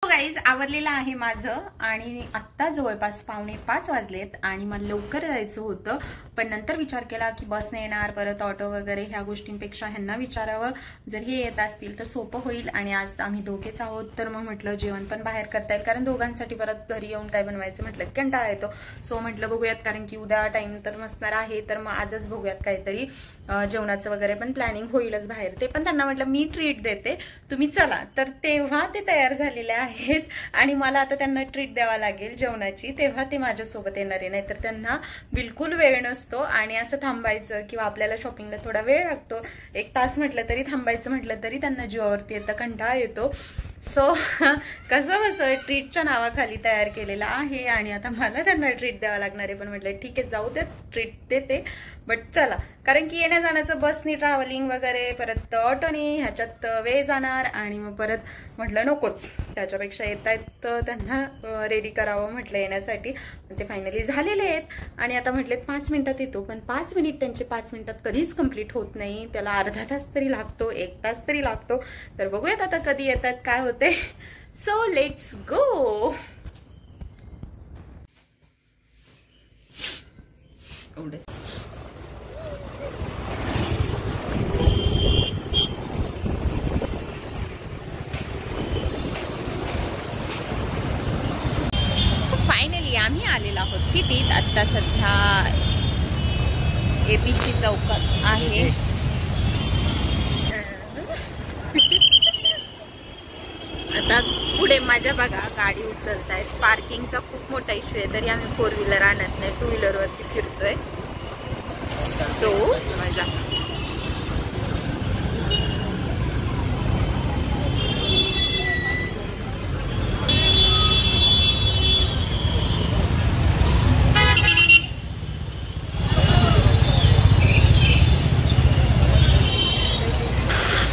Guys आवरलेलं आहे माझं आणि आत्ता जवळपास 4:45 वाजलेत आणि मला लवकर जायचं होतं, पण नंतर विचार केला की बसने येणार, परत ऑटो वगैरे ह्या गोष्टींपेक्षा ह्यांना विचारावं, जर हे येत असतील तर सोपं होईल. आणि आज आम्ही दोघेच आहोत तर मग म्हटलं जेवण पण बाहेर करता येईल, कारण दोघांसाठी परत घरी येऊन काय बनवायचं म्हटलं कंटाळा येतो. सो म्हटलं बघूयात, कारण की उद्या टाइम तर नसणार आहे, तर मग आजच बघूयात काहीतरी जेवणाचं वगैरे पण प्लॅनिंग होईलच बाहेर. ते पण त्यांना म्हटलं मी ट्रीट देते, तुम्ही चला. तर तेव्हा ते तयार झालेले आहेत आणि मला आता त्यांना ट्रीट द्यावा लागेल जेवणाची, तेव्हा ते माझ्यासोबत येणार आहे. नाहीतर त्यांना बिलकुल वेळ नसतो आणि असं थांबायचं किंवा आपल्याला शॉपिंगला थोडा वेळ लागतो, 1 तास म्हटलं तरी थांबायचं म्हटलं तरी त्यांना जीवावरती येतं, कंटाळा येतो. सो कसं बसं ट्रीटच्या नावाखाली तयार केलेलं आहे आणि आता मला त्यांना ट्रीट द्यावा लागणार आहे. पण म्हटलं ठीक आहे, जाऊ दे, ट्रीट देते. बट चला, कारण की येण्या जाण्याचं बसनी ट्रॅव्हलिंग वगैरे, परत ऑटोनी, ह्याच्यात वेळ जाणार आणि मग परत म्हटलं नकोच, त्याच्यापेक्षा येत आहेत त्यांना रेडी करावं म्हटलं येण्यासाठी. ते फायनली झालेले आहेत आणि आता म्हटलेत 5 मिनिटात येतो, पण 5 मिनिट त्यांचे 5 मिनिटात कधीच कंप्लीट होत नाही, त्याला अर्धा तास तरी लागतो, 1 तास तरी लागतो. तर बघूयात आता कधी येतात, काय होते. So let's go. फायनली आम्ही आलेलो आहोत सिटीत. आता सध्या एपीसी चौकात आहे. आता पुढे माझ्या बघा गाडी उचलतायत. पार्किंगचा खूप मोठा इश्यू आहे, तरी आम्ही 4 व्हीलर आणत नाही, 2 व्हीलर वरती फिरतोय. सो मजा.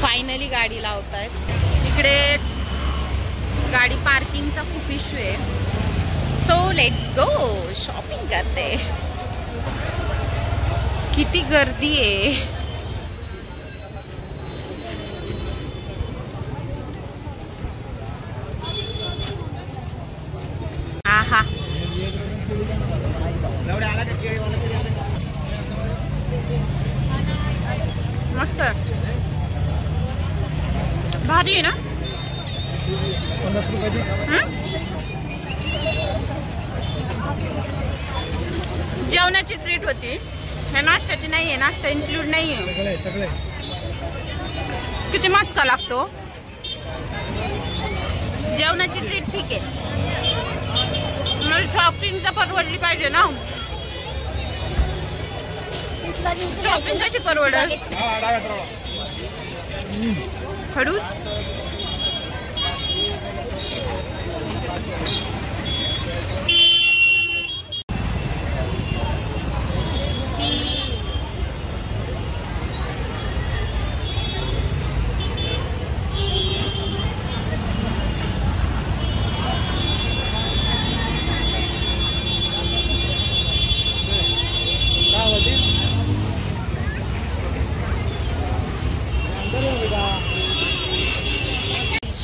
फायनली गाडी लावतायत. इकडे गाडी पार्किंगचा खूप इश्यू आहे. So let's go. शॉपिंग करते. किती गर्दी आहे. आहा, मस्त भारी आहे ना. जेवणाची ट्रीट होती, हे नाश्त्याची नाहीये, नाश्ता इन्क्लूड नाहीये. सगळे किती मस्त लागतो. जेवणाची ट्रीट ठीक आहे, मला शॉपिंग तर परवडली पाहिजे ना. शॉपिंग कशी परवडेल. खडूस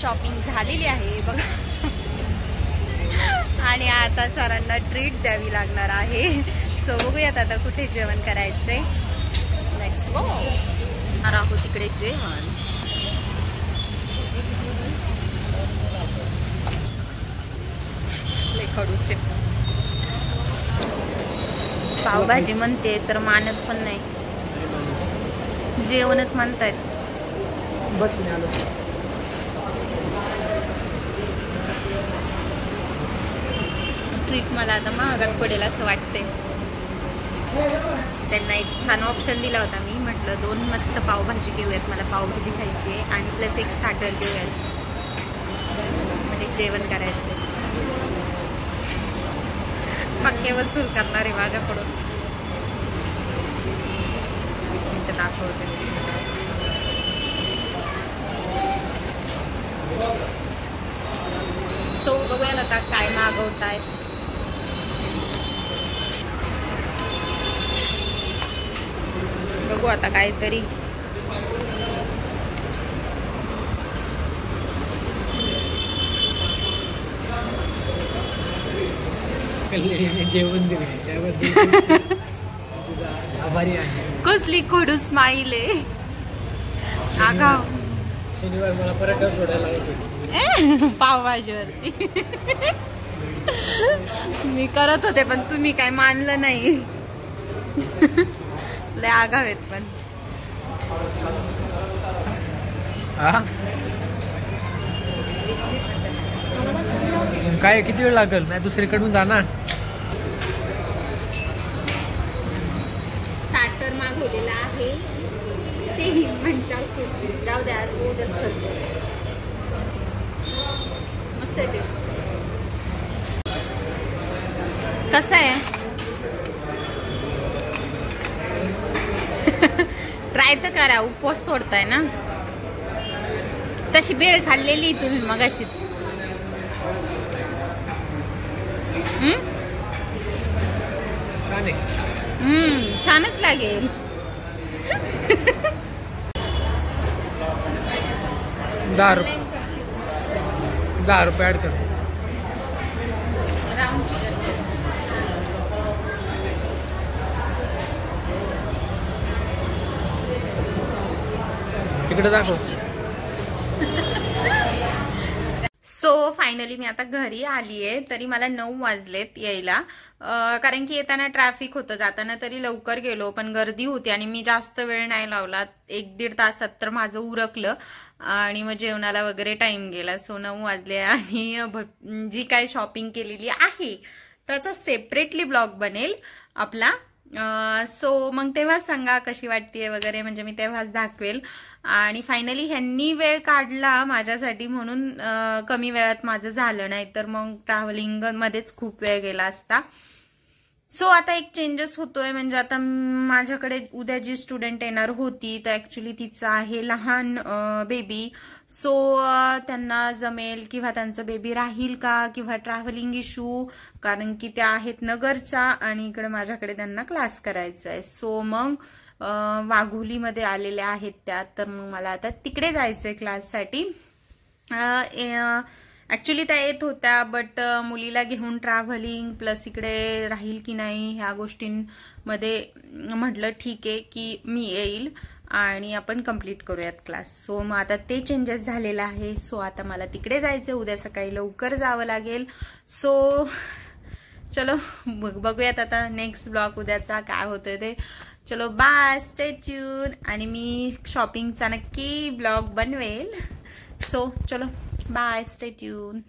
शॉपिंग झालेली आहे बघा आणि आता सरांना ट्रीट द्यावी लागणार आहे. सो बघूयात आता कुठे जेवण करायचंय. Let's go. आहोत तिकडे जेवण. खडूस पावभाजी म्हणते तर मानत पण नाही, जेवणच म्हणतायत. बस मी आलो. ट्रीट मला आता महागात पडेल असं वाटतंय. त्यांना एक छान ऑप्शन दिला होता, मी म्हटलं 2 मस्त पावभाजी घेऊयात, मला पावभाजी खायची आहे आणि प्लस एक स्टार्टर घेऊयात, म्हणजे जेवण करायचं. पक्के वसूल करणार आहे माझ्याकडून. ते दाखवते. सो बघूया आता काय मागवताय. बघू आता काहीतरी. कल्याणीने जेवण दिले त्याबद्दल तुझा आभारी आहे. कसली खडू स्माईल आहे. आगाव. शनिवार मला पराठा सोडायला लागत होती पावभाजीवरती. मी करत होते पण तुम्ही काय मानलं नाही. लय आगाव आहेत पण. काय किती वेळ लागेल? नाही दुसरीकडून जा ना. स्टार्टर मागवलेला आहे तेही म्हणता जाऊ द्या आज उद्याच खर्च. मस्त आहे टेस्ट. कसं आहे? ट्राय तर करा. उपवास सोडताय ना. तशी बेळ खाल्लेली तुम्ही मगाशीच. छानच लागेल. 10 रुपये ऍड कर. इकडे दाखव. सो फायनली मी आता घरी आली आहे. तरी मला 9 वाजलेत यायला. कारण की येताना ट्रॅफिक होतं, जाताना तरी लवकर गेलो पण गर्दी होती आणि मी जास्त वेळ नाही लावला. 1-1.5 तासात तर माझं उरकलं आणि मग जेवणाला वगैरे टाइम गेला. सो 9 वाजले आणि जी काय शॉपिंग केलेली आहे त्याचा सेपरेटली ब्लॉग बनेल आपला. सो मग तेव्हा सांगा कशी वाटतेय वगैरे, म्हणजे मी तेव्हाच दाखवेल. आणि फायनली ह्यांनी वेळ काढला माझ्यासाठी म्हणून कमी वेळात माझं झालं, नाही तर मग ट्रॅव्हलिंग मध्येच खूप वेळ गेला असता. सो आता एक चेंजेस होतोय, म्हणजे आता माझ्याकडे उद्या जी स्टुडंट येणार होती तर ऍक्च्युली तिचं आहे लहान बेबी. सो त्यांना जमेल किंवा त्यांचं बेबी राहील का किंवा ट्रॅव्हलिंग इश्यू, कारण की त्या आहेत नगरच्या आणि इकडे माझ्याकडे त्यांना क्लास करायचा आहे. सो मग वाघोलीमध्ये आलेल्या आहेत त्या, तर मग मला आता तिकडे जायचंय क्लाससाठी. ऍक्च्युली त्या येत होत्या बट मुलीला घेऊन ट्रॅव्हलिंग प्लस इकडे राहील की नाही ह्या गोष्टींमध्ये म्हटलं ठीक आहे की मी येईल आणि आपण कंप्लीट करूयात क्लास. सो मग आता ते चेंजेस झालेलं आहे. सो आता मला तिकडे जायचं, उद्या सकाळी लवकर जावं लागेल. सो चलो बघूयात आता नेक्स्ट ब्लॉग उद्याचा काय होतोय ते. चलो बाय, स्टे ट्यून. आणि मी शॉपिंगचा नक्की ब्लॉग बनवेल. सो चलो बाय, स्टे ट्यून.